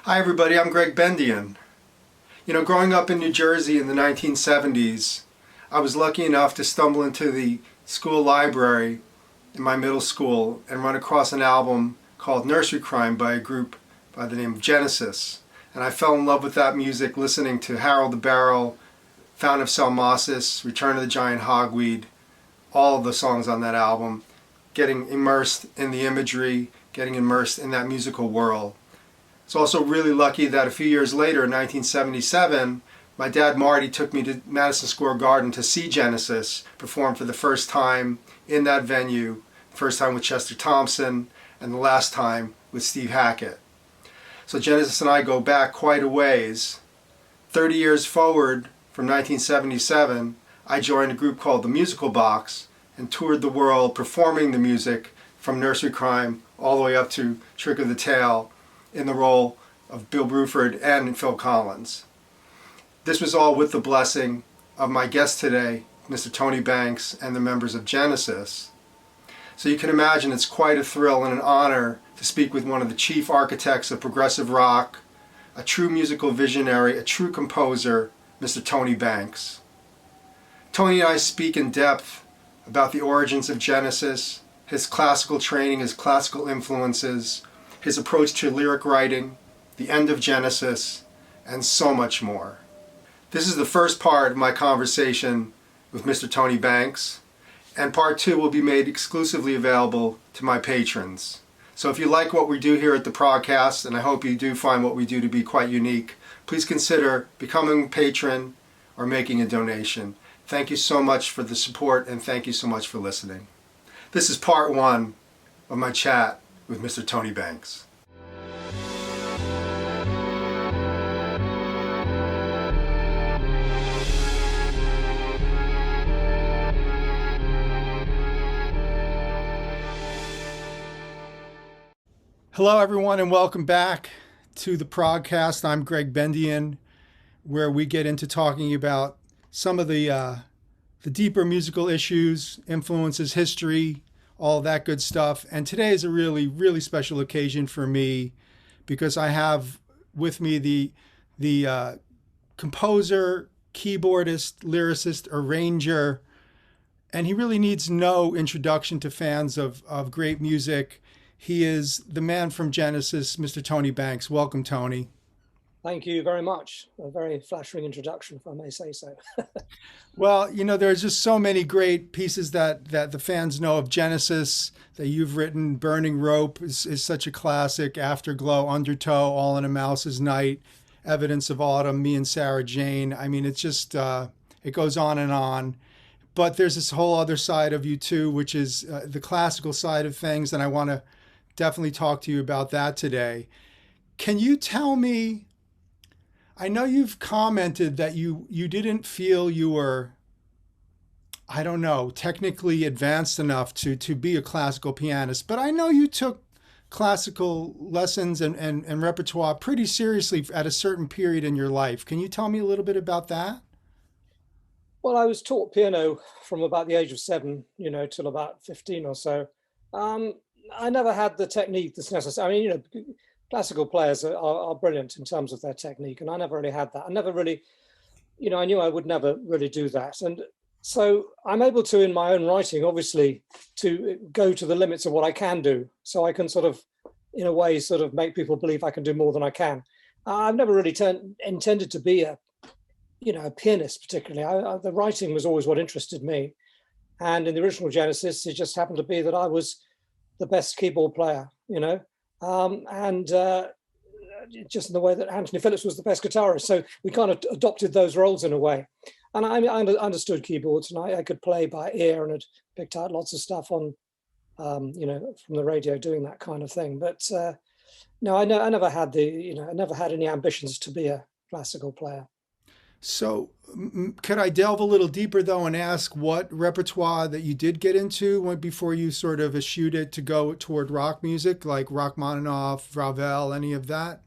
Hi everybody, I'm Gregg Bendian. Growing up in New Jersey in the 1970s, I was lucky enough to stumble into the school library in my middle school and run across an album called Nursery Crime by a group by the name of Genesis. And I fell in love with that music listening to Harold the Barrel, Fountain of Salmacis, Return of the Giant Hogweed, all of the songs on that album, getting immersed in the imagery, getting immersed in that musical world. It's also really lucky that a few years later, in 1977, my dad Marty took me to Madison Square Garden to see Genesis perform for the first time in that venue, first time with Chester Thompson, and the last time with Steve Hackett. So Genesis and I go back quite a ways. 30 years forward from 1977, I joined a group called the Musical Box and toured the world performing the music from Nursery Crime all the way up to Trick of the Tail in the role of Bill Bruford and Phil Collins. This was all with the blessing of my guest today, Mr. Tony Banks, and the members of Genesis. So you can imagine it's quite a thrill and an honor to speak with one of the chief architects of progressive rock, a true musical visionary, a true composer, Mr. Tony Banks. Tony and I speak in depth about the origins of Genesis, his classical training, his classical influences, his approach to lyric writing, the end of Genesis, and so much more. This is the first part of my conversation with Mr. Tony Banks, and part 2 will be made exclusively available to my patrons. So if you like what we do here at the ProgCast, and I hope you do find what we do to be quite unique, please consider becoming a patron or making a donation. Thank you so much for the support, and thank you so much for listening. This is part 1 of my chat with Mr. Tony Banks. Hello everyone and welcome back to the ProgCast. I'm Gregg Bendian, where we get into talking about some of the deeper musical issues, influences, history, all that good stuff. And today is a really, really special occasion for me because I have with me the composer, keyboardist, lyricist, arranger, and he really needs no introduction to fans of great music. He is the man from Genesis, Mr. Tony Banks. Welcome, Tony. Thank you very much. A very flattering introduction, if I may say so. Well, there's just so many great pieces that the fans know of Genesis that you've written. Burning Rope is such a classic. Afterglow, Undertow, All in a Mouse's Night, Evidence of Autumn, Me and Sarah Jane. I mean, it's just, it goes on and on. But there's this whole other side of you too, which is the classical side of things. And I want to definitely talk to you about that today. Can you tell me, I know you've commented that you didn't feel you were, I don't know, technically advanced enough to be a classical pianist, but I know you took classical lessons and repertoire pretty seriously at a certain period in your life. Can you tell me a little bit about that? Well, I was taught piano from about the age of 7, till about 15 or so. I never had the technique that's necessary. I mean, classical players are brilliant in terms of their technique, and I never really had that. I never really, I knew I would never really do that. And so I'm able to, in my own writing, obviously, to go to the limits of what I can do. So I can sort of, in a way, sort of make people believe I can do more than I can. I've never really intended to be a pianist particularly. The writing was always what interested me. And in the original Genesis, it just happened to be that I was the best keyboard player, just in the way that Anthony Phillips was the best guitarist. So we kind of adopted those roles in a way. And I understood keyboards, and I could play by ear and had picked out lots of stuff on, from the radio doing that kind of thing. But no, I never had I never had any ambitions to be a classical player. So could I delve a little deeper, though, and ask what repertoire that you did get into before you sort of eschewed it to go toward rock music, like Rachmaninoff, Ravel, any of that?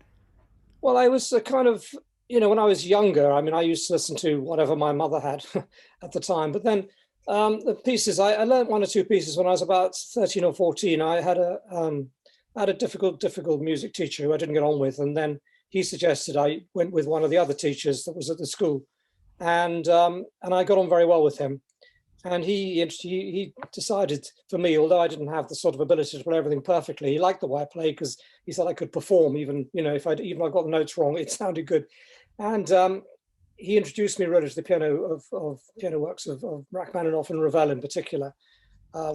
Well, I was kind of, when I was younger, I mean, I used to listen to whatever my mother had at the time. But then the pieces, I learned 1 or 2 pieces when I was about 13 or 14. I had a difficult music teacher who I didn't get on with. And then he suggested I went with one of the other teachers that was at the school, and I got on very well with him. And he decided for me, although I didn't have the sort of ability to play everything perfectly, he liked the way I played because he said I could perform even, if I got the notes wrong, it sounded good. And he introduced me really to the piano of piano works of Rachmaninoff and Ravel in particular,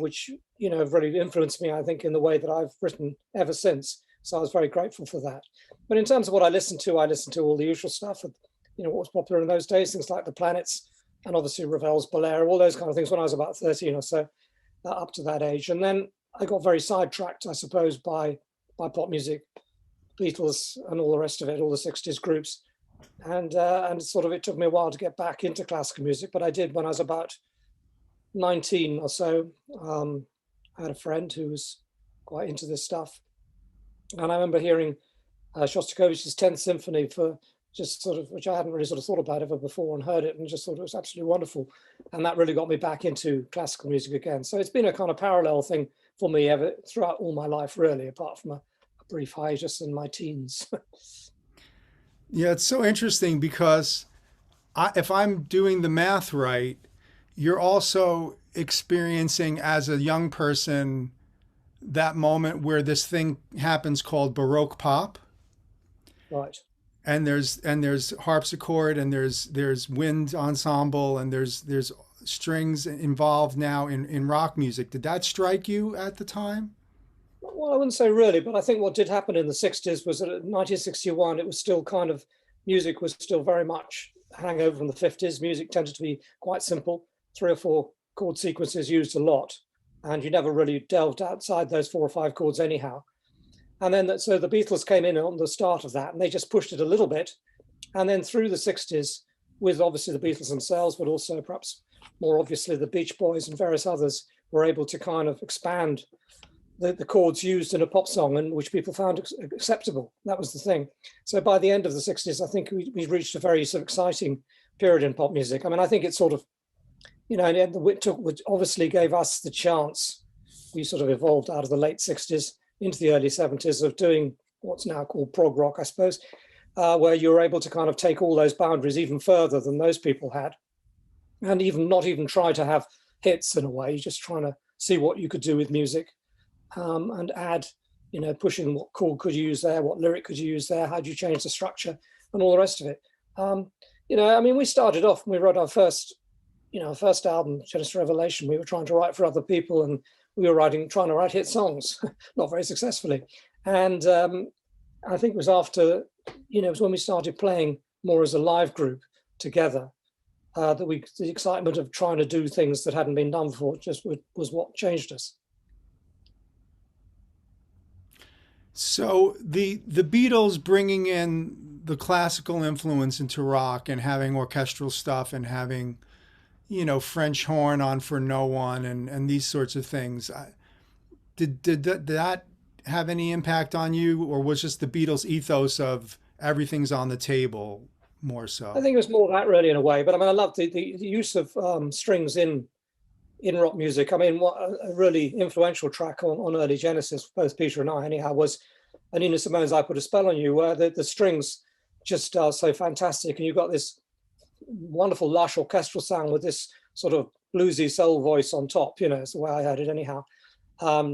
which have really influenced me, I think, in the way that I've written ever since. So I was very grateful for that. But in terms of what I listened to all the usual stuff, what was popular in those days, things like the Planets, and obviously Ravel's Bolero, all those kind of things when I was about 13 or so, up to that age. And then I got very sidetracked, I suppose, by pop music, Beatles and all the rest of it, all the 60s groups. And sort of it took me a while to get back into classical music, but I did when I was about 19 or so. I had a friend who was quite into this stuff. And I remember hearing Shostakovich's 10th Symphony which I hadn't really sort of thought about ever before, and heard it and just thought it was absolutely wonderful. And that really got me back into classical music again. So it's been a kind of parallel thing for me throughout all my life, really, apart from a brief hiatus in my teens. Yeah, it's so interesting because if I'm doing the math right, you're also experiencing as a young person that moment where this thing happens called Baroque pop. Right. And there's harpsichord and there's wind ensemble and there's strings involved now in rock music. Did that strike you at the time? Well, I wouldn't say really, but I think what did happen in the 60s was that in 1961, it was still music was still very much hangover from the 50s. Music tended to be quite simple, 3 or 4 chord sequences used a lot, and you never really delved outside those 4 or 5 chords anyhow. And then, so the Beatles came in on the start of that, and they just pushed it a little bit. And then through the 60s, with obviously the Beatles themselves, but also perhaps more obviously the Beach Boys and various others, were able to kind of expand the chords used in a pop song, and which people found acceptable. That was the thing. So by the end of the 60s, I think we reached a very sort of exciting period in pop music. I mean, I think it sort of, which obviously gave us the chance. We sort of evolved out of the late 60s into the early 70s of doing what's now called prog rock, I suppose, where you were able to kind of take all those boundaries even further than those people had, and not even try to have hits in a way, just trying to see what you could do with music, and add, pushing what chord could you use there, what lyric could you use there, how do you change the structure, and all the rest of it. We started off, when we wrote our first album, Genesis Revelation, we were trying to write for other people, and we were trying to write hit songs, not very successfully. And I think it was after, it was when we started playing more as a live group together, that the excitement of trying to do things that hadn't been done before just was what changed us. So the Beatles bringing in the classical influence into rock and having orchestral stuff and having French horn on For No One and these sorts of things. Did that have any impact on you, or was just the Beatles ethos of everything's on the table more so? I think it was more that really in a way, but I love the use of strings in rock music. What a really influential track on early Genesis, both Peter and I anyhow, was Nina Simone's I Put a Spell on You, where the strings just are so fantastic, and you've got this wonderful lush orchestral sound with this sort of bluesy soul voice on top, it's the way I heard it anyhow,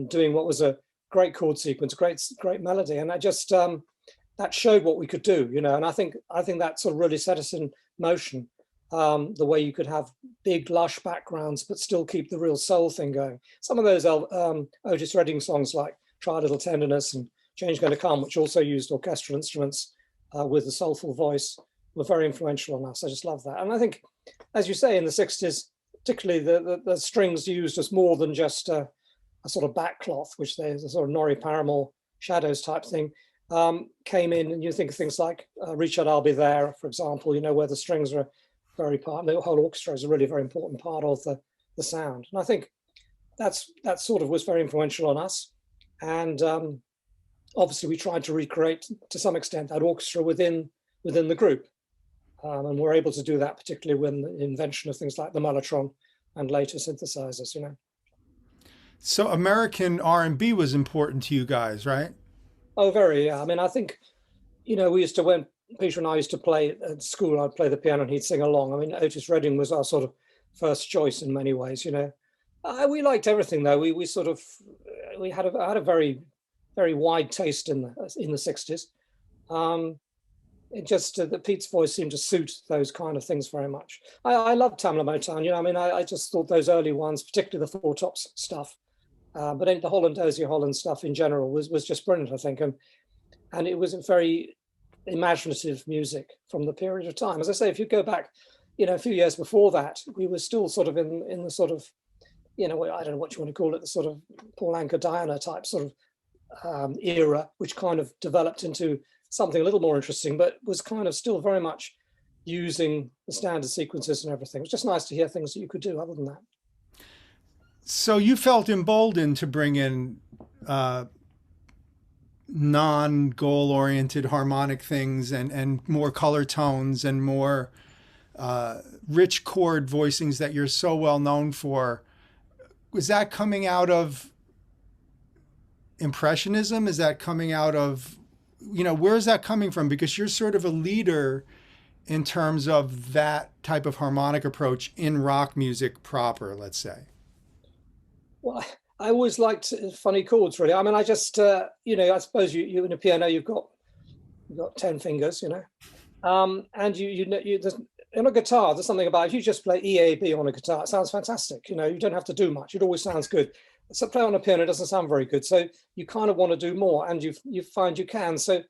doing what was a great chord sequence, great melody. And I just that showed what we could do, and I think that sort of really set us in motion, the way you could have big lush backgrounds but still keep the real soul thing going. Some of those Otis Redding songs like Try a Little Tenderness and Change Gonna Come, which also used orchestral instruments with a soulful voice, were very influential on us. I just love that. And I think, as you say, in the 60s, particularly the strings used as more than just a sort of backcloth, which there's a sort of Norrie Paramore Shadows type thing, came in. And you think of things like Richard, I'll Be There, for example, where the strings are very part, the whole orchestra is a really very important part of the sound. And I think that sort of was very influential on us. And obviously we tried to recreate to some extent that orchestra within the group. And we're able to do that, particularly when the invention of things like the mellotron and later synthesizers, So American R&B was important to you guys, right? Oh, very, yeah. I think we used to, when Peter and I used to play at school, I'd play the piano and he'd sing along. I mean, Otis Redding was our sort of first choice in many ways, We liked everything though. We sort of, we had a very, very wide taste in the 60s. It just, that Pete's voice seemed to suit those kind of things very much. I loved Tamla Motown, I just thought those early ones, particularly the Four Tops stuff, but then the Holland Dozier Holland stuff in general was just brilliant, I think. And it was a very imaginative music from the period of time. As I say, if you go back, a few years before that, we were still sort of in the sort of, I don't know what you want to call it, the sort of Paul Anka Diana type sort of era, which kind of developed into something a little more interesting, but was kind of still very much using the standard sequences and everything. It was just nice to hear things that you could do other than that. So you felt emboldened to bring in non-goal oriented harmonic things and more color tones and more rich chord voicings that you're so well known for. Was that coming out of Impressionism? Is that coming out of, where is that coming from? Because you're sort of a leader in terms of that type of harmonic approach in rock music proper, let's say. Well, I always liked funny chords, really. I mean, I just, I suppose you in a piano, you've got 10 fingers, and there's, in a guitar, there's something about, if you just play E, A, B on a guitar, it sounds fantastic. You don't have to do much. It always sounds good. So play on a piano doesn't sound very good. So you kind of want to do more, and you find you can. So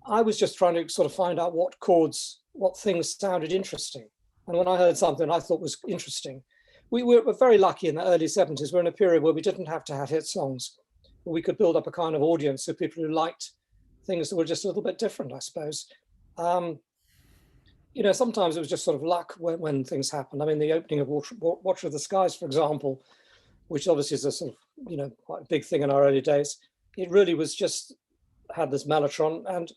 I was just trying to sort of find out what chords, what things sounded interesting. And when I heard something I thought was interesting, we were very lucky in the early 70s. We're in a period where we didn't have to have hit songs. We could build up a kind of audience of people who liked things that were just a little bit different, I suppose. Sometimes it was just sort of luck when things happened. I mean, the opening of Watcher of the Skies, for example, which obviously is a sort of, quite a big thing in our early days. It really was just, had this mellotron, and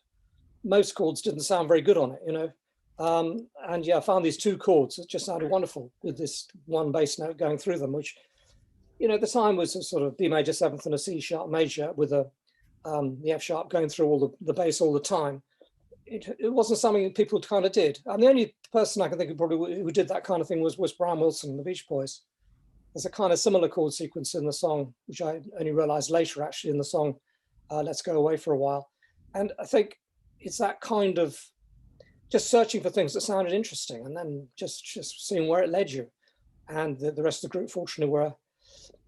most chords didn't sound very good on it, I found these two chords that just sounded wonderful with this one bass note going through them, which, at the time was a sort of B major seventh and a C sharp major with the F sharp going through all the bass all the time. It wasn't something that people kind of did. And the only person I can think of probably who did that kind of thing was Brian Wilson and the Beach Boys. There's a kind of similar chord sequence in the song, which I only realized later actually in the song, Let's Go Away for a While. And I think it's that kind of just searching for things that sounded interesting and then just seeing where it led you. And the rest of the group, fortunately,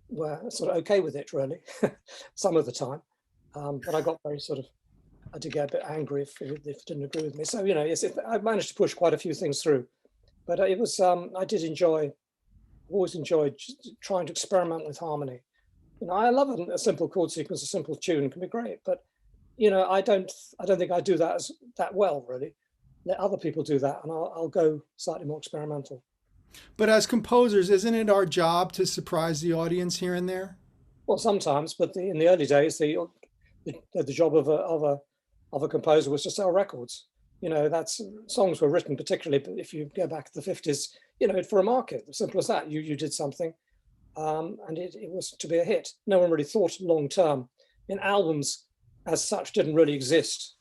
were sort of okay with it, really, some of the time. But I got I did get a bit angry if it didn't agree with me. So, yes, I managed to push quite a few things through. But it was, I did always enjoyed trying to experiment with harmony. I love a simple chord sequence, a simple tune can be great, but I don't think I do that that well, really. Let other people do that, and I'll go slightly more experimental. But as composers, isn't it our job to surprise the audience here and there? Well, sometimes, but in the early days, the job of a composer was to sell records. That's songs were written, particularly if you go back to the 50s, for a market. As simple as that. You did something, and it was to be a hit. No one really thought long term. Albums as such didn't really exist.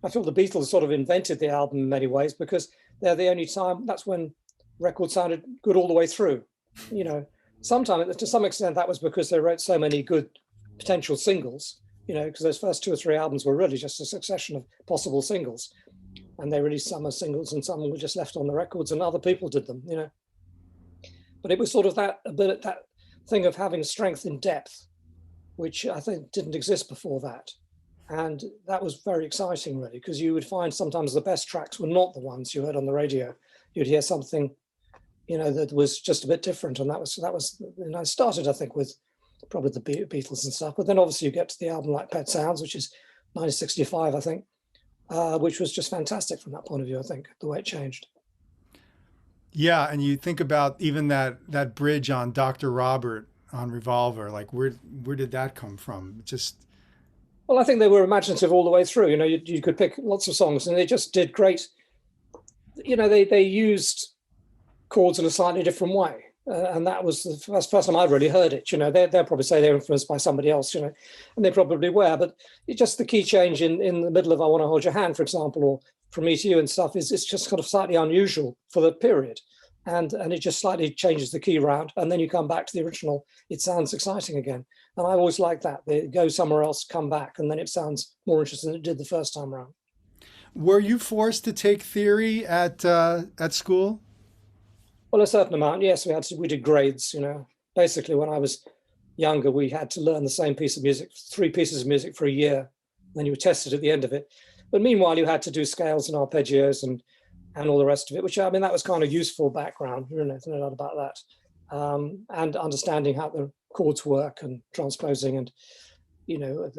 I feel the Beatles sort of invented the album in many ways because they're the only time, that's when records sounded good all the way through. Sometimes to some extent that was because they wrote so many good potential singles, because those first 2 or 3 albums were really just a succession of possible singles. And they released some as singles and some were just left on the records and other people did them, But it was sort of that thing of having strength in depth, which I think didn't exist before that. And that was very exciting, really, because you would find sometimes the best tracks were not the ones you heard on the radio. You'd hear something, that was just a bit different. And that was, I started, I think, with probably the Beatles and stuff. But then obviously you get to the album like Pet Sounds, which is 1965, I think, which was just fantastic from that point of view, I think, the way it changed. Yeah, and you think about even that bridge on Dr. Robert on Revolver, like where did that come from? Well, I think they were imaginative all the way through. You could pick lots of songs and they just did great. They used chords in a slightly different way. and that was the first time I'd really heard it. You know, they'll probably say they're influenced by somebody else, you know, and they probably were. But it's just the key change in the middle of "I Want to Hold Your Hand," for example, or "From Me to You" and stuff it's just kind of slightly unusual for the period, and it just slightly changes the key round, and then you come back to the original. It sounds exciting again, and I always like that. They go somewhere else, come back, and then it sounds more interesting than it did the first time around. Were you forced to take theory at school? Well, a certain amount, yes. We did grades, you know. Basically, when I was younger, we had to learn the same piece of music, 3 pieces of music for a year. Then you were tested at the end of it. But meanwhile, you had to do scales and arpeggios and all the rest of it, which, I mean, that was kind of useful background, you know, there's no doubt about that. And understanding how the chords work and transposing and, you know,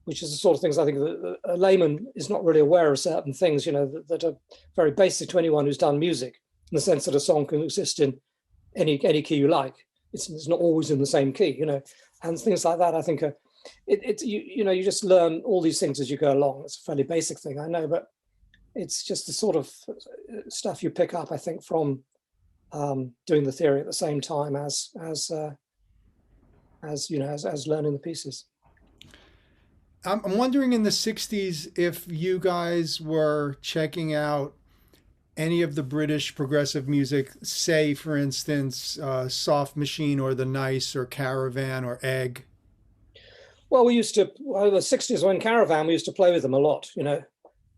which is the sort of things I think that a layman is not really aware of certain things, you know, that are very basic to anyone who's done music, in the sense that a song can exist in any key you like. It's not always in the same key, you know, and things like that. I think you know, you just learn all these things as you go along. It's a fairly basic thing, I know, but it's just the sort of stuff you pick up, I think, from doing the theory at the same time as you know, as learning the pieces. I'm wondering in the 60s if you guys were checking out any of the British progressive music, say, for instance, Soft Machine or The Nice or Caravan or Egg. Well, the 60s when Caravan, we used to play with them a lot, you know.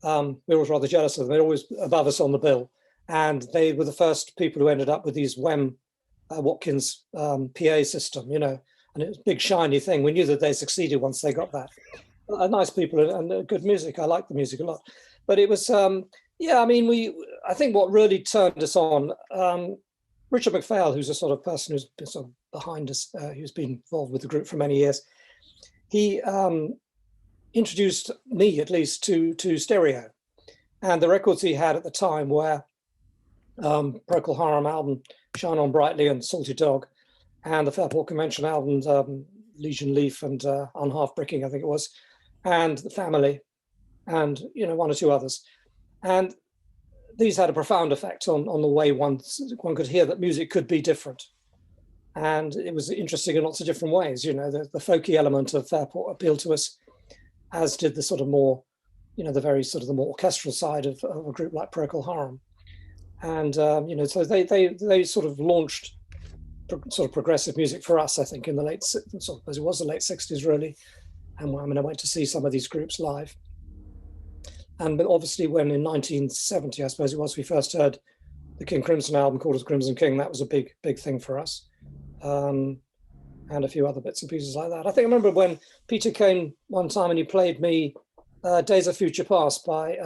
We were always rather jealous of them. They're always above us on the bill. And they were the first people who ended up with these Watkins PA system, you know, and it was a big shiny thing. We knew that they succeeded once they got that. Nice people and good music. I liked the music a lot. But it was, yeah, I mean, I think what really turned us on, Richard MacPhail, who's a sort of person who's been sort of behind us, who's been involved with the group for many years, he introduced me, at least, to stereo. And the records he had at the time were Procol Harum album, Shine On Brightly and Salty Dog, and the Fairport Convention albums, Legion Leaf and Unhalf Bricking, I think it was, and The Family, and, you know, 1 or 2 others. And these had a profound effect on the way one could hear that music could be different. And it was interesting in lots of different ways. You know, the folky element of Fairport appealed to us, as did the sort of more, you know, the very sort of the more orchestral side of a group like Procol Harum. And, you know, so they sort of launched sort of progressive music for us, I think, in the late 60s, really. And I mean, I went to see some of these groups live. And but obviously when in 1970, I suppose it was, we first heard the King Crimson album called as Crimson King, that was a big thing for us. And a few other bits and pieces like that. I think I remember when Peter came one time and he played me Days of Future Past by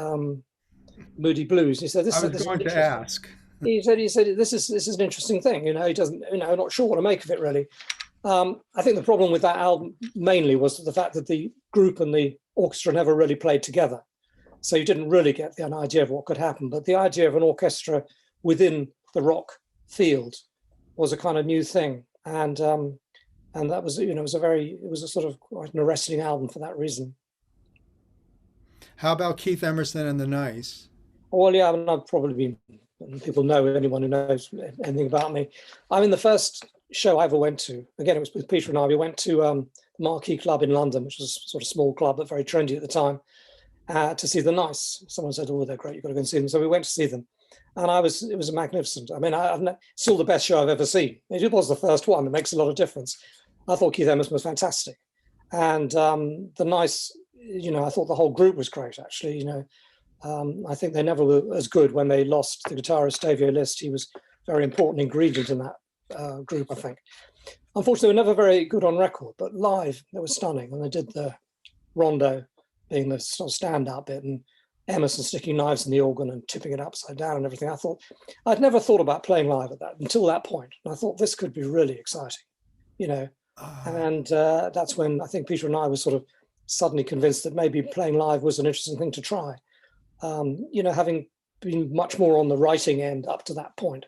Moody Blues. He said, "This I was going to ask." He said, this is an interesting thing. You know, he doesn't, you know, not sure what to make of it really. I think the problem with that album mainly was the fact that the group and the orchestra never really played together. So you didn't really get an idea of what could happen. But the idea of an orchestra within the rock field was a kind of new thing. And that was, you know, it was a sort of quite an arresting album for that reason. How about Keith Emerson and the Nice? Well, yeah, I mean, I've probably been, people know, anyone who knows anything about me. I mean, the first show I ever went to, again, it was with Peter and I, we went to the Marquee Club in London, which was a sort of small club, but very trendy at the time, to see the Nice. Someone said, oh, they're great, you've got to go and see them. So we went to see them. And it was magnificent. I mean, it's still the best show I've ever seen. It was the first one. It makes a lot of difference. I thought Keith Emerson was fantastic. And the Nice, you know, I thought the whole group was great, actually. You know, I think they never were as good when they lost the guitarist Davio List. He was a very important ingredient in that group, I think. Unfortunately, they were never very good on record, but live, they were stunning. And they did the rondo being the sort of standout bit, and Emerson sticking knives in the organ and tipping it upside down and everything. I'd never thought about playing live at that until that point. And I thought this could be really exciting, you know. And that's when I think Peter and I were sort of suddenly convinced that maybe playing live was an interesting thing to try. You know, having been much more on the writing end up to that point,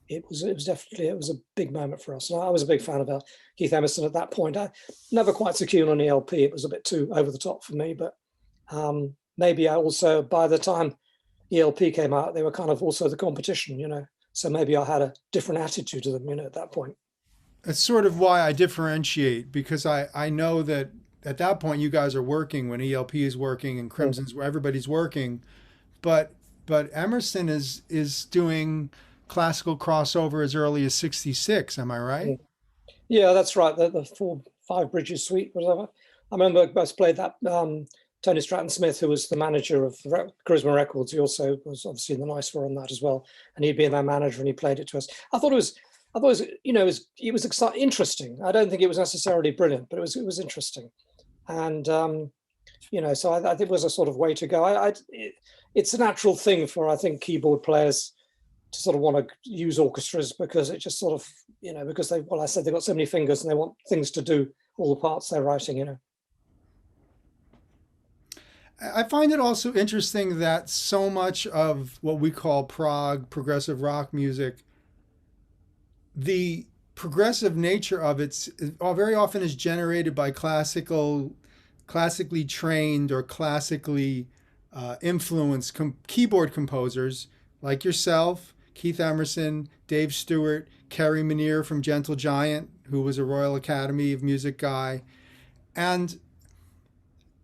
it was a big moment for us. And I was a big fan of Keith Emerson at that point. I never quite so keen on the LP. It was a bit too over the top for me, but maybe I also, by the time ELP came out, they were kind of also the competition, you know. So maybe I had a different attitude to them, at that point. That's sort of why I differentiate, because I know that at that point you guys are working when ELP is working and Crimson's where everybody's working, but Emerson is doing classical crossover as early as 66. Am I right? Yeah, that's right. The 4-5 Bridges Suite, whatever. I remember I played that. Tony Stratton Smith, who was the manager of Charisma Records, he also was obviously in the Nice Four on that as well, and he'd been their manager and he played it to us. I thought it was interesting. I don't think it was necessarily brilliant, but it was interesting, and so I think it was a sort of way to go. It's a natural thing for, I think, keyboard players to sort of want to use orchestras, because it just sort of, because they've got so many fingers and they want things to do all the parts they're writing. I find it also interesting that so much of what we call progressive rock music, the progressive nature of it very often is generated by classically trained or classically influenced keyboard composers like yourself, Keith Emerson, Dave Stewart, Kerry Minnear from Gentle Giant, who was a Royal Academy of Music guy. And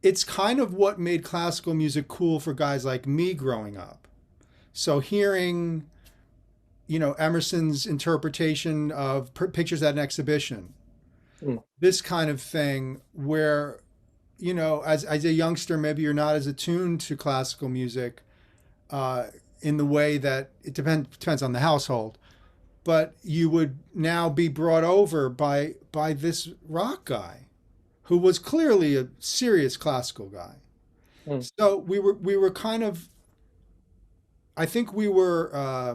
it's kind of what made classical music cool for guys like me growing up. So hearing, Emerson's interpretation of Pictures at an Exhibition, this kind of thing where, as a youngster, maybe you're not as attuned to classical music in the way that it depends on the household, but you would now be brought over by this rock guy who was clearly a serious classical guy. So we were kind of, I think we were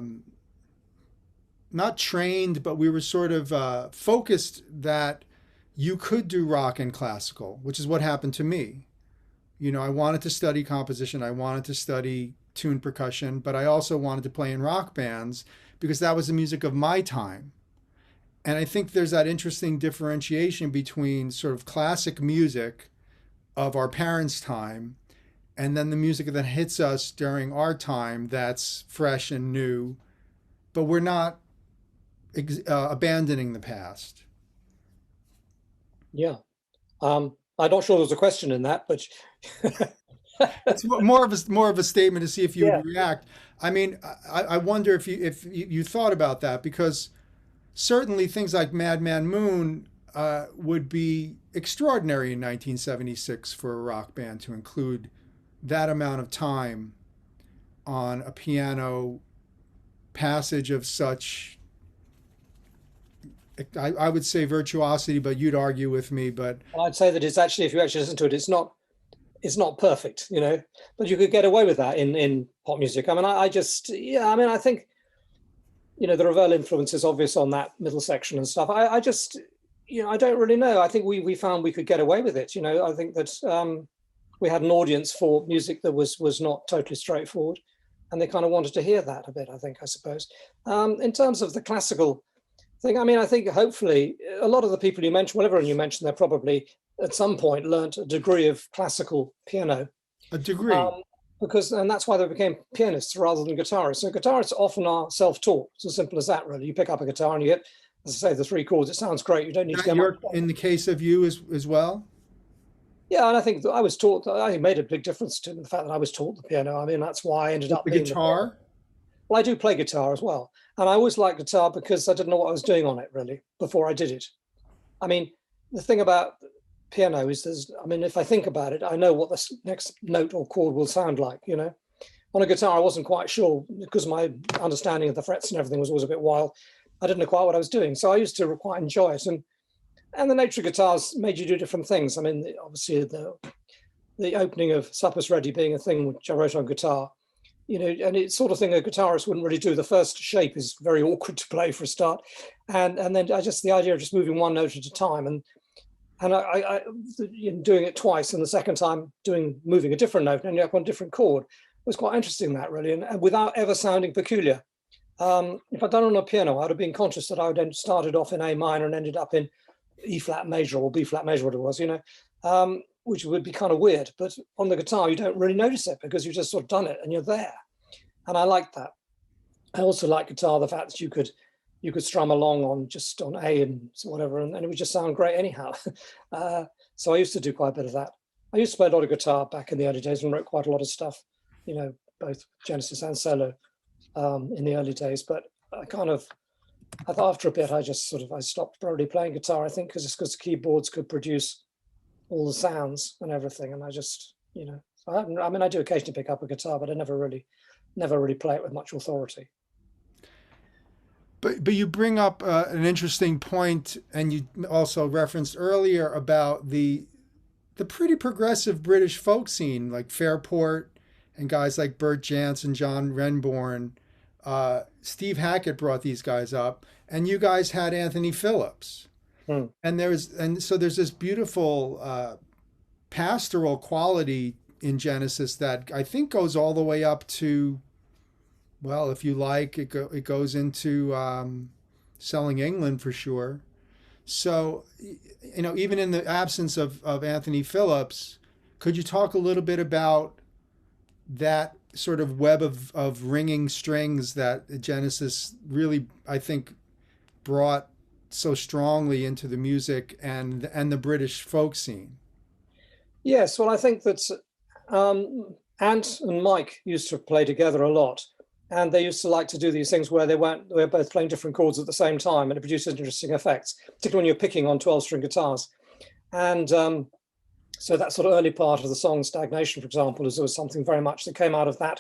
not trained, but we were sort of focused that you could do rock and classical, which is what happened to me. I wanted to study composition, I wanted to study tuned percussion, but I also wanted to play in rock bands because that was the music of my time. And I think there's that interesting differentiation between sort of classic music of our parents' time and then the music that hits us during our time that's fresh and new, but we're not abandoning the past. Yeah. I'm not sure there was a question in that, but it's more of a statement to see if you would react. I mean, I wonder if you thought about that, because certainly things like Madman Moon would be extraordinary in 1976 for a rock band to include that amount of time on a piano passage of such, I would say virtuosity, but you'd argue with me. But I'd say that it's actually, if you actually listen to it, it's not perfect, but you could get away with that in pop music. I mean, I think, the Ravel influence is obvious on that middle section and stuff. I just, I don't really know. I think we found we could get away with it. I think that we had an audience for music that was not totally straightforward, and they kind of wanted to hear that a bit, I suppose. In terms of the classical thing, I think hopefully a lot of the people you mentioned, whatever you mentioned, they probably at some point learned a degree of classical piano. A degree. And that's why they became pianists rather than guitarists. So guitarists often are self-taught. It's as simple as that, really. You pick up a guitar and you hit, as I say, the 3 chords. It sounds great. You don't need to go in the case of you as well? Yeah, and I think that I was taught, I think it made a big difference to the fact that I was taught the piano. That's why I ended up being guitar. Well, I do play guitar as well. And I always liked guitar because I didn't know what I was doing on it, really, before I did it. The thing about piano is if I think about it, I know what the next note or chord will sound like, On a guitar, I wasn't quite sure, because my understanding of the frets and everything was always a bit wild. I didn't know quite what I was doing. So I used to quite enjoy it. And the nature of guitars made you do different things. Obviously the opening of Supper's Ready being a thing which I wrote on guitar, and it's sort of thing a guitarist wouldn't really do. The first shape is very awkward to play for a start. And then the idea of just moving one note at a time and I doing it twice, and the second time moving a different note and ending up on a different chord was quite interesting, that really, and without ever sounding peculiar. If I'd done it on a piano, I'd have been conscious that I would have started off in A minor and ended up in E flat major or B flat major, what it was, which would be kind of weird. But on the guitar, you don't really notice it because you've just sort of done it and you're there. And I like that. I also like guitar, the fact that you could strum along on A and whatever, and it would just sound great anyhow. So I used to do quite a bit of that. I used to play a lot of guitar back in the early days and wrote quite a lot of stuff, both Genesis and solo in the early days. But I thought after a bit, I stopped probably playing guitar, I think, because keyboards could produce all the sounds and everything. And I just, I do occasionally pick up a guitar, but I never really play it with much authority. But you bring up an interesting point, and you also referenced earlier about the pretty progressive British folk scene, like Fairport and guys like Bert Jansen, John Renbourn. Steve Hackett brought these guys up, and you guys had Anthony Phillips. And so there's this beautiful pastoral quality in Genesis that I think goes all the way up to, well, if you like, it goes into Selling England for sure. So, even in the absence of Anthony Phillips, could you talk a little bit about that sort of web of ringing strings that Genesis really, I think, brought so strongly into the music and the British folk scene? Yes, well, I think that Ant and Mike used to play together a lot. And they used to like to do these things where they were both playing different chords at the same time, and it produces interesting effects, particularly when you're picking on 12-string guitars. And so that sort of early part of the song, Stagnation, for example, there was something very much that came out of that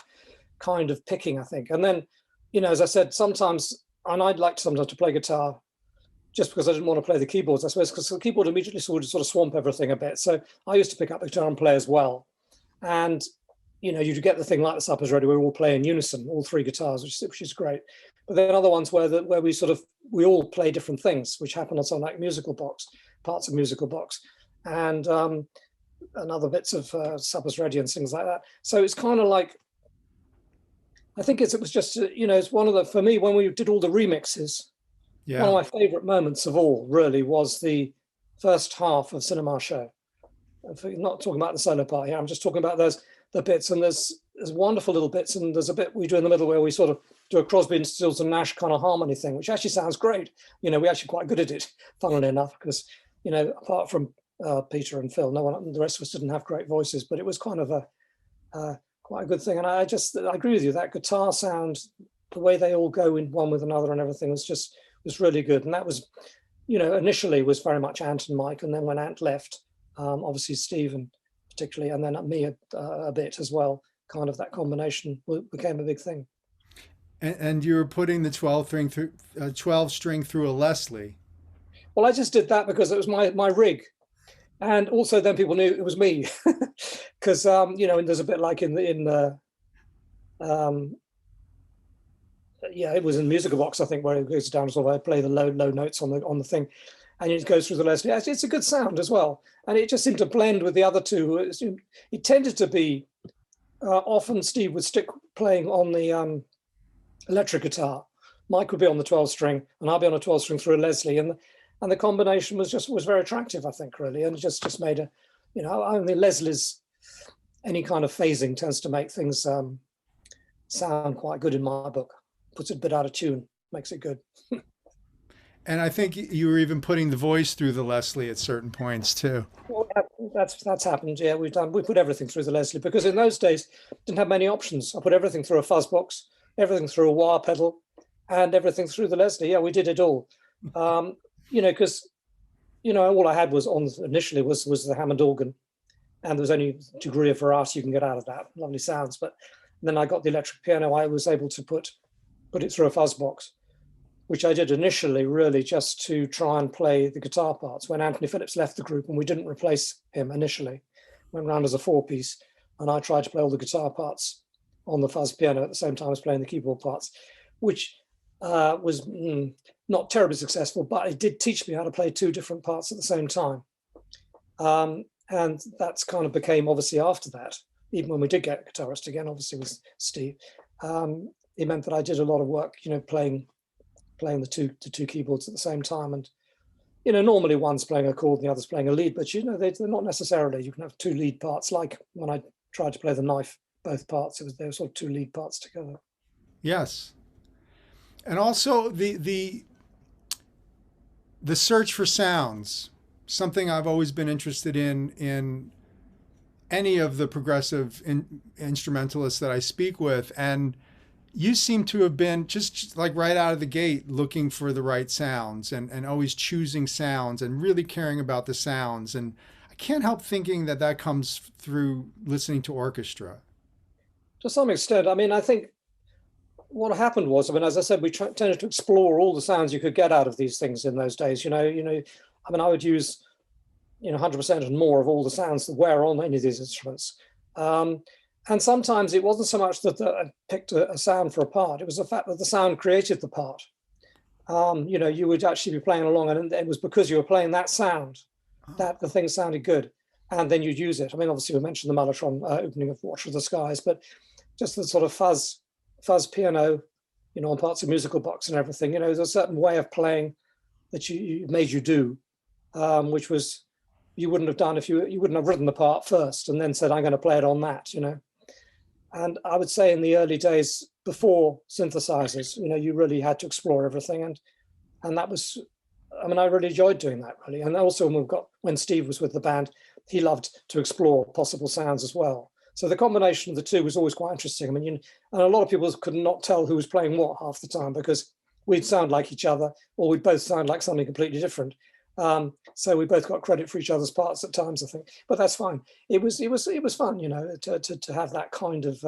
kind of picking, I think. And then, as I said, sometimes, and I'd like sometimes to play guitar just because I didn't want to play the keyboards, I suppose, because the keyboard immediately sort of swamp everything a bit. So I used to pick up the guitar and play as well. And you get the thing like the Supper's Ready, we all play in unison, all three guitars, which is great. But then other ones where we all play different things, which happen on something like parts of Musical Box, and other bits of Supper's Ready and things like that. So it's kind of like, I think it was just, it's one of the, for me, when we did all the remixes, one of my favorite moments of all really was the first half of Cinema Show. I'm not talking about the solo part here, I'm just talking about the bits, and there's wonderful little bits, and there's a bit we do in the middle where we sort of do a Crosby and Stills and Nash kind of harmony thing, which actually sounds great. We're actually quite good at it, funnily enough, because apart from Peter and Phil, the rest of us didn't have great voices, but it was kind of a quite a good thing. And I agree with you, that guitar sound, the way they all go in one with another and everything was really good. And that was, initially was very much Ant and Mike, and then when Ant left, obviously Steve and particularly, and then me a bit as well, kind of that combination became a big thing. And you were putting the 12 string through a Leslie. Well, I just did that because it was my rig, and also then people knew it was me, because and there's a bit like it was in Musical Box, I think, where it goes down, sort of I play the low notes on the thing, and it goes through the Leslie. It's a good sound as well, and it just seemed to blend with the other two. It tended to be often Steve would stick playing on the electric guitar, Mike would be on the 12 string, and I'd be on a 12 string through a Leslie, and the combination was very attractive, I think, really, and just made a, I mean, Leslie's, any kind of phasing tends to make things sound quite good in my book. Puts it a bit out of tune, makes it good. And I think you were even putting the voice through the Leslie at certain points too. Well, that's happened. Yeah, we put everything through the Leslie, because in those days didn't have many options. I put everything through a fuzz box, everything through a wah pedal, and everything through the Leslie. Yeah, we did it all. Because all I had was initially was the Hammond organ, and there was only a degree of variety you can get out of that. Lovely sounds, but then I got the electric piano. I was able to put it through a fuzz box, which I did initially really just to try and play the guitar parts. When Anthony Phillips left the group and we didn't replace him initially, went around as a 4-piece, and I tried to play all the guitar parts on the fuzz piano at the same time as playing the keyboard parts, which was not terribly successful, but it did teach me how to play two different parts at the same time. And that's kind of became, obviously after that, even when we did get a guitarist again, obviously with Steve, it meant that I did a lot of work, playing the two keyboards at the same time. And, normally one's playing a chord and the other's playing a lead, but, they're not necessarily. You can have two lead parts, like when I tried to play the Knife, both parts, they were sort of two lead parts together. Yes. And also the search for sounds, something I've always been interested in any of the progressive instrumentalists that I speak with. And you seem to have been just like right out of the gate looking for the right sounds and always choosing sounds and really caring about the sounds. And I can't help thinking that that comes through listening to orchestra. To some extent. I mean, I think what happened was, I mean, as I said, we tended to explore all the sounds you could get out of these things in those days. I mean, I would use 100% and more of all the sounds that were on any of these instruments. And sometimes it wasn't so much that I picked a sound for a part, it was the fact that the sound created the part. You would actually be playing along and it was because you were playing that sound that the thing sounded good. And then you'd use it. I mean, obviously we mentioned the Mellotron opening of Watch of the Skies, but just the sort of fuzz piano, on parts of musical box and everything, there's a certain way of playing that you made you do, which was you wouldn't have done if you wouldn't have written the part first and then said, I'm going to play it on that, And I would say in the early days before synthesizers, you really had to explore everything. And that was, I mean, I really enjoyed doing that, really. And also when Steve was with the band, he loved to explore possible sounds as well. So the combination of the two was always quite interesting. I mean, and a lot of people could not tell who was playing what half the time because we'd sound like each other or we'd both sound like something completely different. So we both got credit for each other's parts at times, I think, but that's fine. It was fun, to have that kind of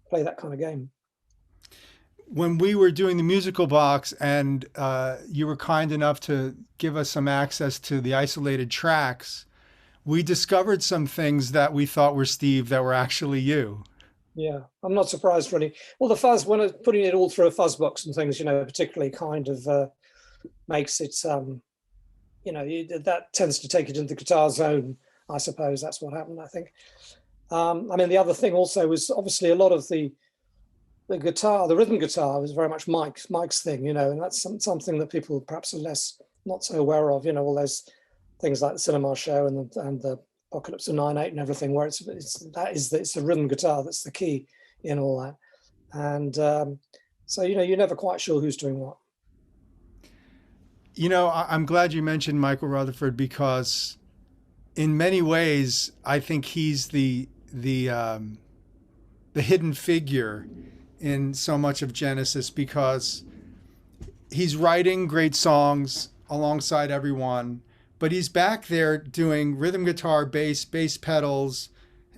play that kind of game. When we were doing the musical box and you were kind enough to give us some access to the isolated tracks, we discovered some things that we thought were Steve that were actually you. Yeah, I'm not surprised really. Well, the fuzz, when I was putting it all through a fuzz box and things, particularly kind of makes it, that tends to take it into the guitar zone. I suppose that's what happened, I think. I mean, the other thing also was obviously a lot of the guitar, the rhythm guitar was very much Mike's thing, and that's something that people perhaps are not so aware of, all those things like the Cinema Show and the Apocalypse of 9/8 and everything, where it's the rhythm guitar that's the key in all that. And so, you're never quite sure who's doing what. I'm glad you mentioned Michael Rutherford because in many ways, I think he's the hidden figure in so much of Genesis because he's writing great songs alongside everyone, but he's back there doing rhythm guitar, bass pedals,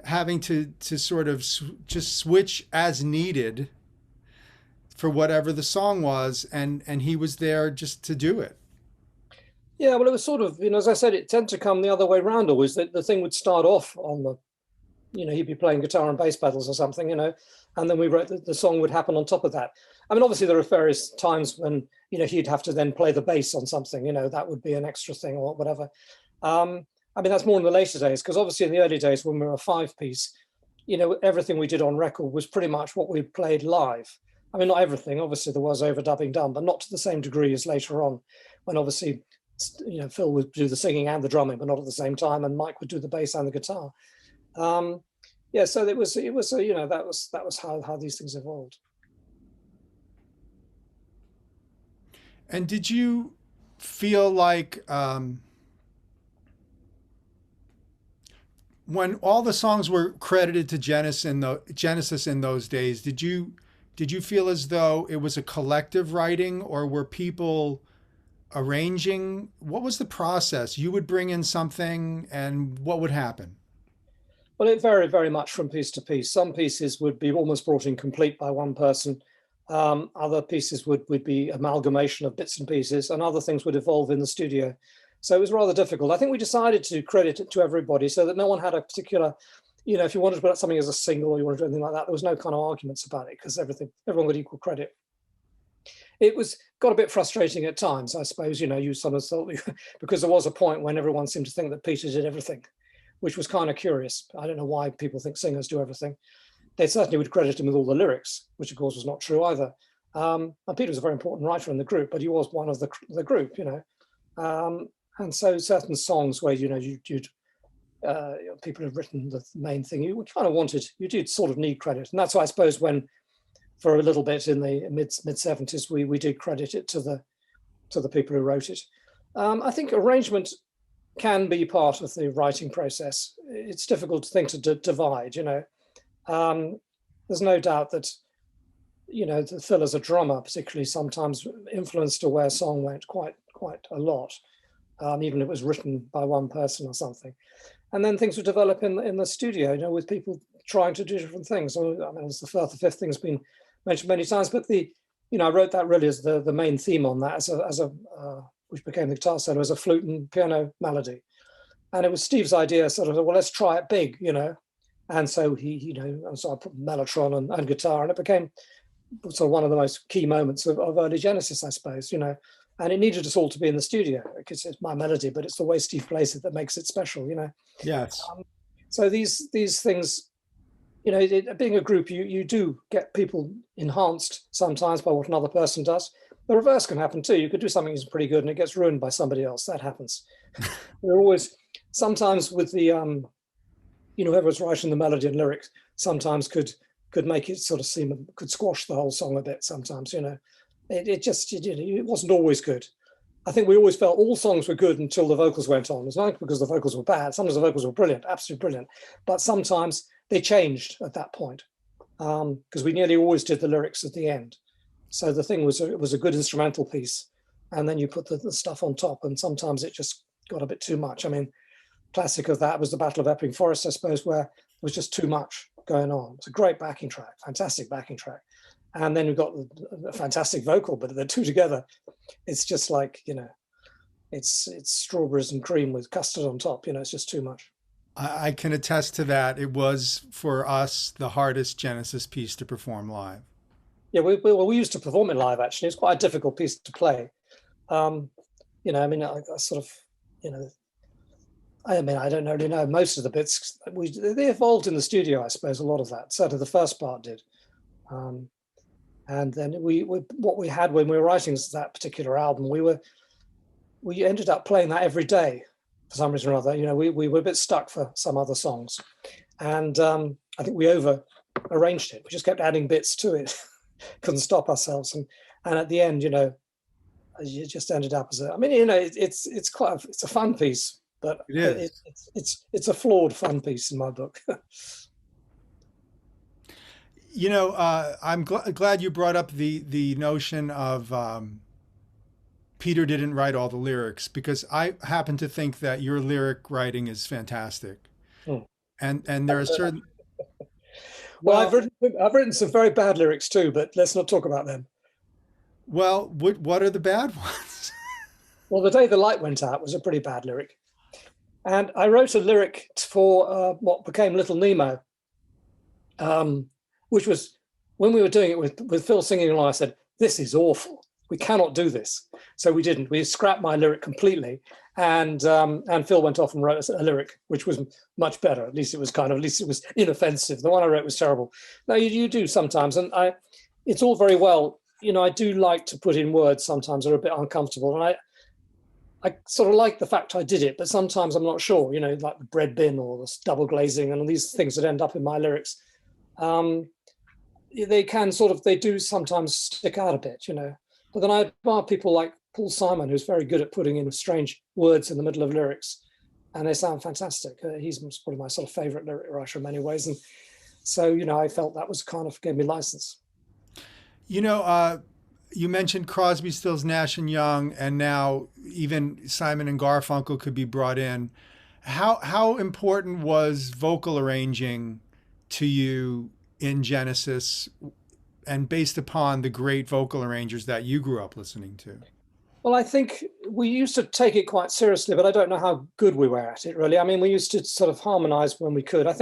having to sort of just switch as needed for whatever the song was, and he was there just to do it. Yeah, well, it was sort of, as I said, it tended to come the other way around always. That the thing would start off on the, he'd be playing guitar and bass pedals or something, and then we wrote the song would happen on top of that. I mean, obviously there are various times when, he'd have to then play the bass on something, that would be an extra thing or whatever. I mean, that's more in the later days, because obviously in the early days when we were a 5-piece, everything we did on record was pretty much what we played live. I mean, not everything, obviously there was overdubbing done, but not to the same degree as later on, when obviously, Phil would do the singing and the drumming, but not at the same time, and Mike would do the bass and the guitar. Yeah, so it was that was how these things evolved. And did you feel like when all the songs were credited to Genesis in those days, did you feel as though it was a collective writing, or were people arranging? What was the process? You would bring in something and what would happen? Well, it varied very much from piece to piece. Some pieces would be almost brought in complete by one person. Other pieces would be amalgamation of bits and pieces, and other things would evolve in the studio. So it was rather difficult. I think we decided to credit it to everybody so that no one had a particular, if you wanted to put out something as a single or you wanted to do anything like that, there was no kind of arguments about it because everyone got equal credit. It got a bit frustrating at times, I suppose, you sort of thought, because there was a point when everyone seemed to think that Peter did everything, which was kind of curious. I don't know why people think singers do everything. They certainly would credit him with all the lyrics, which of course was not true either. And Peter was a very important writer in the group, but he was one of the group, and so certain songs where, people have written the main thing, you kind of you did sort of need credit. And that's why I suppose when for a little bit in the mid 70s, we did credit it to the people who wrote it. I think arrangement can be part of the writing process. It's difficult to divide, you know. There's no doubt that, you know, Phil as a drummer particularly sometimes influenced the way a song went quite a lot, even if it was written by one person or something. And then things would develop in the studio, you know, with people trying to do different things. I mean, it's the fourth, the fifth thing's been mentioned many times, but you know, I wrote that really as the main theme on that, which became the guitar solo, as a flute and piano melody. And it was Steve's idea, sort of, well, let's try it big, you know. And so you know, and so I put mellotron and guitar, and it became sort of one of the most key moments of early Genesis, I suppose, you know. And it needed us all to be in the studio because it's my melody, but it's the way Steve plays it that makes it special, you know. Yes. So these things, you know, being a group, you do get people enhanced sometimes by what another person does. The reverse can happen too. You could do something that's pretty good and it gets ruined by somebody else. That happens. We're always, sometimes with the, you know, whoever's writing the melody and lyrics sometimes could make it sort of seem, could squash the whole song a bit sometimes, you know. It wasn't always good. I think we always felt all songs were good until the vocals went on. It's not because the vocals were bad. Sometimes the vocals were brilliant, absolutely brilliant. But sometimes they changed at that point because we nearly always did the lyrics at the end. So the thing was, it was a good instrumental piece. And then you put the stuff on top, and sometimes it just got a bit too much. I mean, classic of that was the Battle of Epping Forest, I suppose, where there was just too much going on. It's a great backing track, fantastic backing track. And then we've got a fantastic vocal, but the two together, it's just like, you know, it's strawberries and cream with custard on top. You know, it's just too much. I can attest to that. It was, for us, the hardest Genesis piece to perform live. Yeah, we used to perform it live, actually. It's quite a difficult piece to play. You know, I mean, I sort of, you know, I mean, I don't really know. Most of the bits, they evolved in the studio, I suppose, a lot of that. Certainly the first part did. And then what we had when we were writing that particular album, we ended up playing that every day for some reason or other. You know, we were a bit stuck for some other songs, and I think we arranged it. We just kept adding bits to it, couldn't stop ourselves, and at the end, you know, it just ended up as I mean, you know, it's a fun piece, but it's a flawed fun piece in my book. You know, I'm glad you brought up the notion of Peter didn't write all the lyrics, because I happen to think that your lyric writing is fantastic, and there are certain. Well, I've written some very bad lyrics too, but let's not talk about them. Well, what are the bad ones? Well, The Day the Light Went Out was a pretty bad lyric, and I wrote a lyric for what became Little Nemo. Which was, when we were doing it with Phil singing along, I said, this is awful. We cannot do this. So we didn't. We scrapped my lyric completely. And Phil went off and wrote a lyric, which was much better. At least it was inoffensive. The one I wrote was terrible. Now, you do sometimes. And it's all very well. You know, I do like to put in words sometimes that are a bit uncomfortable. And I sort of like the fact I did it, but sometimes I'm not sure, you know, like the bread bin or the double glazing and these things that end up in my lyrics. They do sometimes stick out a bit, you know. But then I admire people like Paul Simon, who's very good at putting in strange words in the middle of lyrics, and they sound fantastic. He's probably my sort of favorite lyric writer in many ways. And so, you know, I felt that was kind of gave me license. You know, you mentioned Crosby, Stills, Nash and Young, and now even Simon and Garfunkel could be brought in. How important was vocal arranging to you in Genesis, and based upon the great vocal arrangers that you grew up listening to? Well, I think we used to take it quite seriously, but I don't know how good we were at it, really. I mean, we used to sort of harmonize when we could. I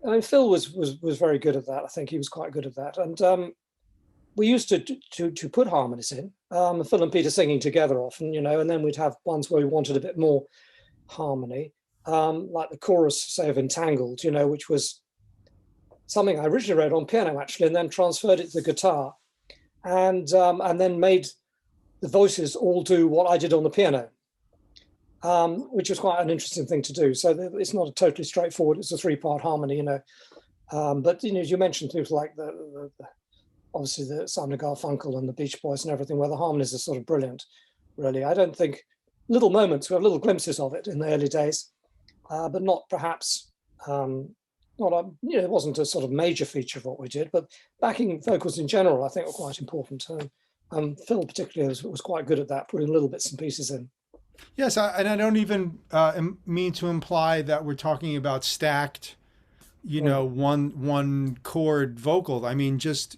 mean, Phil was very good at that. I think he was quite good at that. And we used to put harmonies in, Phil and Peter singing together often, you know, and then we'd have ones where we wanted a bit more harmony, like the chorus, say, of Entangled, you know, which was something I originally wrote on piano, actually, and then transferred it to the guitar, and then made the voices all do what I did on the piano, which was quite an interesting thing to do. So it's not a totally straightforward, it's a three-part harmony, you know. But, you know, as you mentioned, things like the obviously the Simon and Garfunkel and the Beach Boys and everything, where the harmonies are sort of brilliant, really. I don't think, little moments, we have little glimpses of it in the early days, but not perhaps, it wasn't a sort of major feature of what we did, but backing vocals in general, I think, were quite important. Phil particularly was quite good at that, putting little bits and pieces in. Yes, and I don't even mean to imply that we're talking about stacked, one chord vocal. I mean, just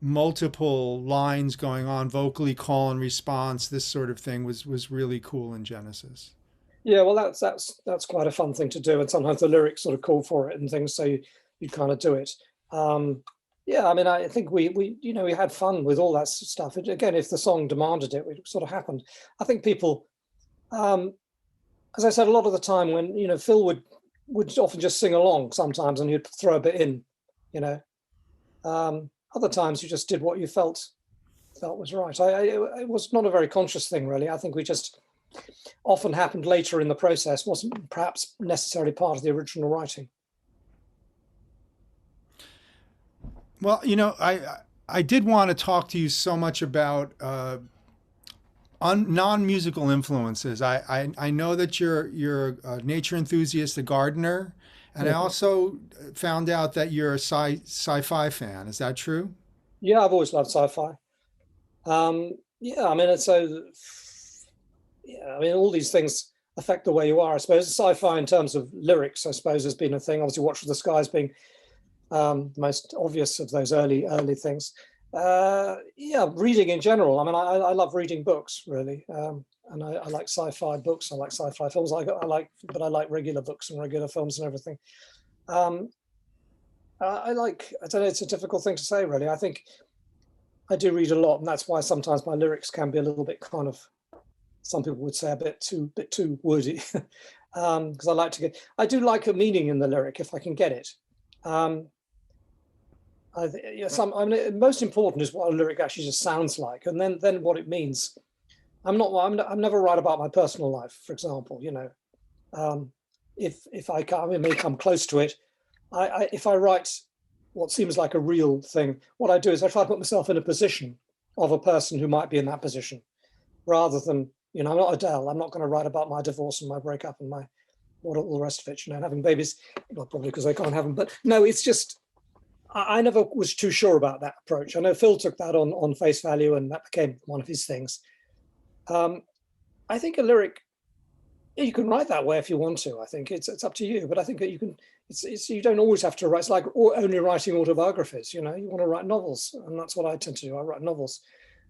multiple lines going on, vocally, call and response, this sort of thing was really cool in Genesis. Yeah, well, that's quite a fun thing to do, and sometimes the lyrics sort of call for it and things, so you kind of do it. Yeah, I mean, I think we had fun with all that stuff. Again, if the song demanded it, it sort of happened. I think people, as I said, a lot of the time when Phil would often just sing along sometimes, and he'd throw a bit in, Other times you just did what you felt was right. It was not a very conscious thing, really. I think we just often happened later in the process, wasn't perhaps necessarily part of the original writing. Well, I did want to talk to you so much about non-musical influences. I know that you're a nature enthusiast, a gardener, and I also found out that you're a sci-fi fan. Is that true? Yeah, I've always loved sci-fi. Yeah, I mean, all these things affect the way you are, I suppose. Sci-fi in terms of lyrics, I suppose, has been a thing. Obviously, Watch for the Skies being the most obvious of those early things. Yeah, reading in general. I mean, I love reading books, really. And I like sci-fi books. I like sci-fi films. But I like regular books and regular films and everything. I don't know, it's a difficult thing to say, really. I think I do read a lot, and that's why sometimes my lyrics can be a little bit kind of, some people would say a bit too wordy, because I do like a meaning in the lyric if I can get it. Most important is what a lyric actually just sounds like, and then what it means. I'm never right about my personal life, for example. If I may come close to it, if I write what seems like a real thing, what I do is I try to put myself in a position of a person who might be in that position, rather than, I'm not Adele. I'm not going to write about my divorce and my breakup and all the rest of it, and having babies, well, probably because I can't have them. But no, it's just, I never was too sure about that approach. I know Phil took that on face value, and that became one of his things. I think a lyric, you can write that way if you want to. I think it's up to you, but I think that you can. You don't always have to write. It's like only writing autobiographies. You want to write novels, and that's what I tend to do. I write novels,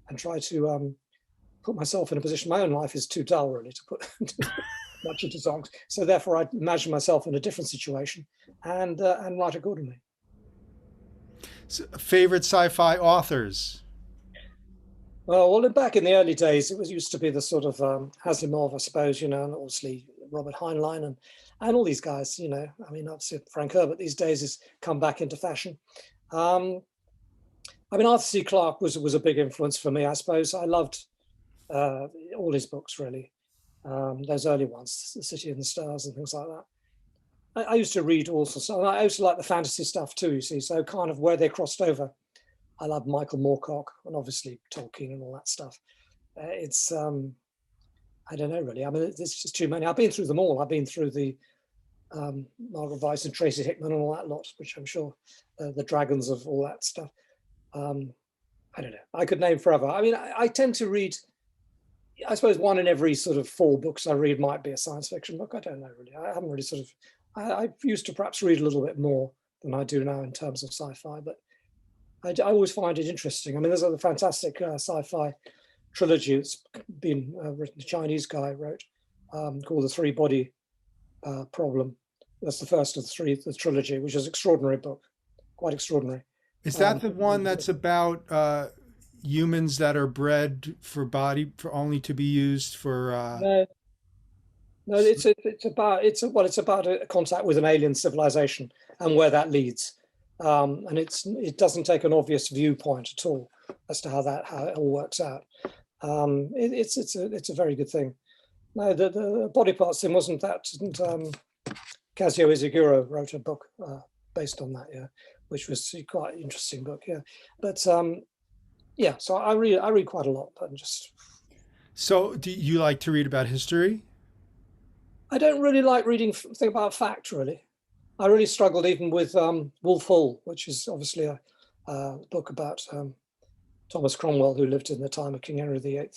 and try to put myself in a position. My own life is too dull, really, to put much into songs. So therefore, I imagine myself in a different situation and write accordingly. So, favorite sci-fi authors? Well, back in the early days, it used to be the sort of Asimov, I suppose, and obviously Robert Heinlein and all these guys, I mean, obviously Frank Herbert these days has come back into fashion. I mean, Arthur C. Clarke was a big influence for me, I suppose. I loved all his books, really. Those early ones, The City and the Stars and things like that. I used to read also, so I used to like the fantasy stuff too, you see, so kind of where they crossed over. I love Michael Moorcock and obviously Tolkien and all that stuff. It's, I don't know, really. I mean, there's just too many. I've been through them all. I've been through the Margaret Weiss and Tracy Hickman and all that lot, which I'm sure the dragons of all that stuff. I don't know. I could name forever. I mean, I tend to read, I suppose one in every sort of 4 books I read might be a science fiction book. I don't know, really. I haven't really sort of, I used to perhaps read a little bit more than I do now in terms of sci-fi, but I always find it interesting. I mean, there's a fantastic sci-fi trilogy that's been written, a Chinese guy wrote, called The Three-Body Problem. That's the first of the trilogy, which is an extraordinary book, quite extraudinary. Is that the one that's about humans that are bred for only to be used for? No, it's about a contact with an alien civilization and where that leads. And it doesn't take an obvious viewpoint at all as to how it all works out. It's a very good thing. No, the body parts thing wasn't that. Kazuo Izaguro wrote a book based on that. Yeah, which was quite an interesting book. Yeah, but yeah. So I read quite a lot, but just. So, do you like to read about history? I don't really like reading thing about fact, really. I really struggled even with Wolf Hall, which is obviously a book about Thomas Cromwell, who lived in the time of King Henry VIII.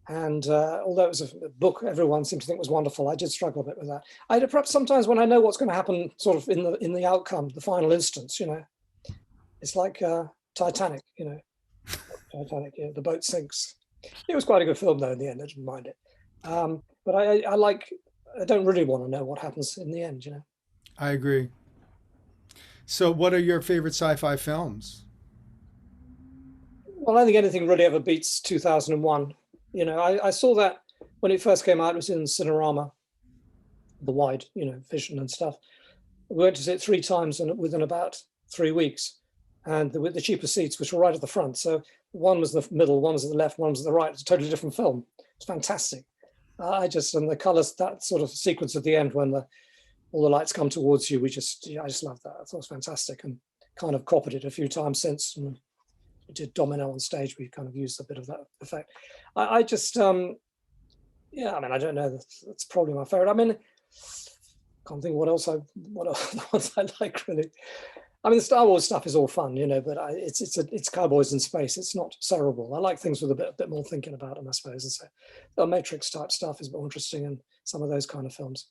And although it was a book everyone seemed to think was wonderful, I did struggle a bit with that. Perhaps sometimes when I know what's going to happen, sort of in the outcome, the final instance, it's like Titanic, Titanic, the boat sinks. It was quite a good film though in the end. I didn't mind it, but I don't really want to know what happens in the end. I agree. So, what are your favorite sci-fi films? Well, I don't think anything really ever beats 2001. I saw that when it first came out. It was in Cinerama, the wide, vision and stuff. We went to see it 3 times and within about 3 weeks, and the cheaper seats, which were right at the front. So one was the middle, one was at the left, one was at the right. It's a totally different film. It's fantastic. And the colors, that sort of sequence at the end when all the lights come towards you, I just love that. I thought it was fantastic, and kind of copied it a few times since. And we did Domino on stage. We kind of used a bit of that effect. I don't know. That's probably my favorite. I mean, can't think what else the ones I like really. I mean, the Star Wars stuff is all fun, but it's cowboys in space. It's not cerebral. I like things with a bit more thinking about them, I suppose. And so the Matrix type stuff is more interesting, and some of those kind of films.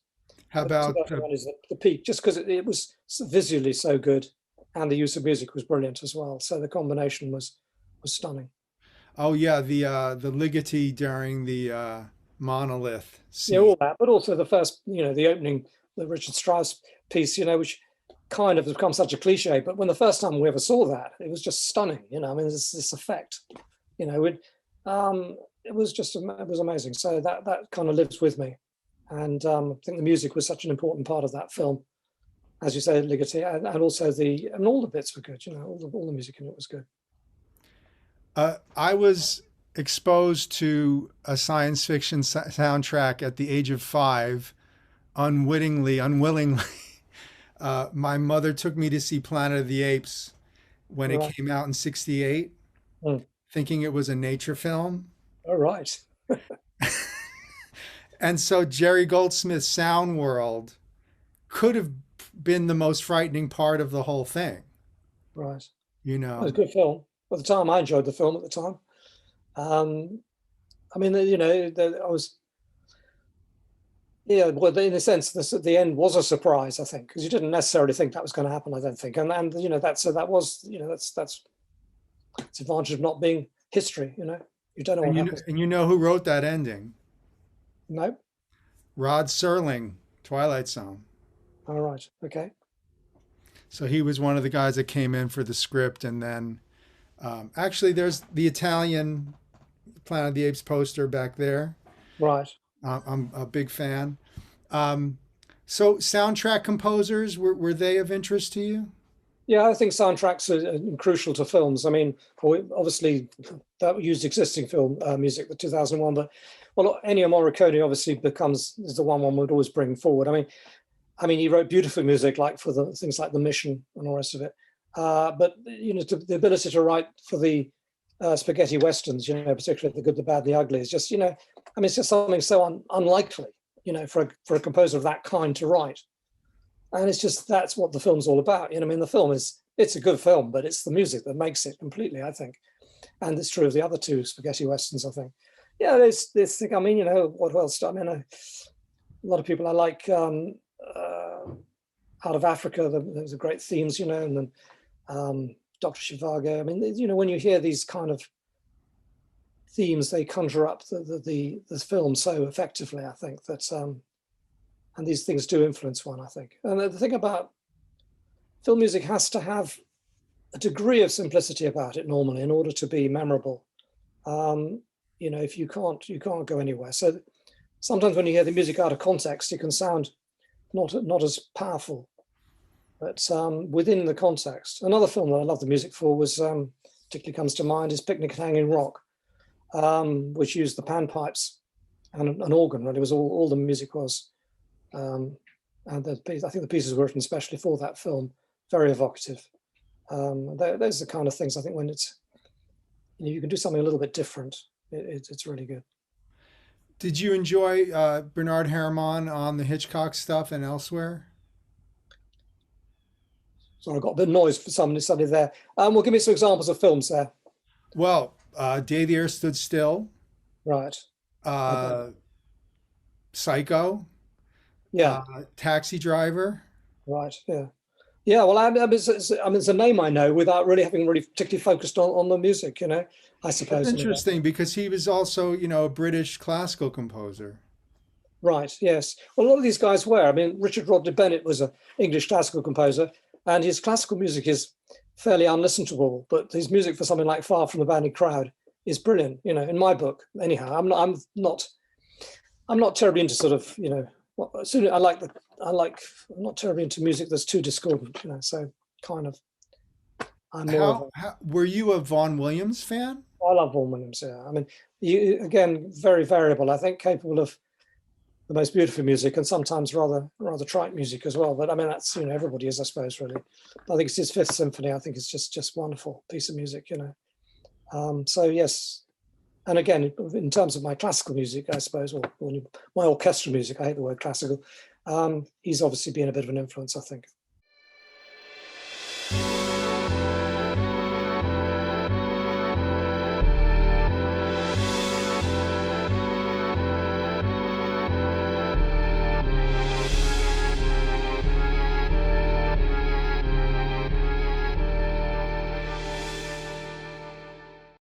How about one is the peak, just because it was visually so good, and the use of music was brilliant as well. So the combination was stunning. Oh yeah, the Ligeti during the monolith scene. Yeah, all that, but also the first, the opening, the Richard Strauss piece, which kind of has become such a cliche. But when the first time we ever saw that, it was just stunning. I mean, this effect, it was amazing. So that kind of lives with me, and I think the music was such an important part of that film, as you say, Ligeti, and also all the bits were good. All the music in it was good. I was exposed to a science fiction soundtrack at the age of 5, unwillingly. My mother took me to see Planet of the Apes when it came out in '68, thinking it was a nature film. All right. And so Jerry Goldsmith's Sound World could have been the most frightening part of the whole thing. Right. It was a good film. At the time, I enjoyed the film at the time. I mean, I was, well, in a sense, the end was a surprise, I think, because you didn't necessarily think that was going to happen, I don't think. And that's the advantage of not being history, you don't know what happens. And who wrote that ending? No. Rod Serling, Twilight Zone. All right. Okay. So he was one of the guys that came in for the script, and then actually there's the Italian Planet of the Apes poster back there. Right. I'm a big fan. So soundtrack composers, were they of interest to you? Yeah, I think soundtracks are crucial to films. I mean, obviously that used existing film music, the 2001, but Ennio Morricone obviously is the one would always bring forward. I mean, he wrote beautiful music like for the things like The Mission and all the rest of it. But the ability to write for the spaghetti westerns, particularly The Good, the Bad, the Ugly, is just, it's just something so unlikely, for a composer of that kind to write. And it's just, that's what the film's all about. The film it's a good film, but it's the music that makes it completely, I think. And it's true of the other 2 spaghetti westerns, I think. Yeah, there's this thing, what else? A lot of people I like out of Africa, there's a great themes, and then Dr. Zhivago. When you hear these kind of themes, they conjure up the film so effectively, I think, that and these things do influence one, I think. And the thing about film music has to have a degree of simplicity about it normally in order to be memorable. If you can't go anywhere. So sometimes when you hear the music out of context, it can sound not as powerful, but within the context. Another film that I love the music for was, particularly comes to mind, is Picnic at Hanging Rock, which used the panpipes and an organ. Really, was all the music was. And I think the pieces were written especially for that film, very evocative. Those are the kind of things I think when it's, you can do something a little bit different, it's really good. Did you enjoy Bernard Herrmann on the Hitchcock stuff and elsewhere? So I got a bit of noise for somebody there. Well, give me some examples of films there. Well, Day the Earth Stood Still, Right. Okay. Psycho, Yeah. Taxi Driver. Right. Yeah. Yeah. Well, it's a name I know without really having really particularly focused on the music. I suppose. That's interesting because he was also, a British classical composer. Right. Yes. Well, a lot of these guys were. I mean, Richard Rodney Bennett was an English classical composer, and his classical music is fairly unlistenable. But his music for something like Far from the Banded Crowd is brilliant. In my book. Anyhow, I'm not terribly into sort of. I'm not terribly into music that's too discordant. So kind of. I'm more. Were you a Vaughan Williams fan? I love Vaughan Williams. Yeah. I mean, again, very variable. I think capable of the most beautiful music and sometimes rather trite music as well. But I mean, that's everybody is, I suppose, really. I think it's his Fifth Symphony. I think it's just wonderful piece of music. So yes, and again, in terms of my classical music, I suppose, or my orchestral music, I hate the word classical. He's obviously been a bit of an influence, I think.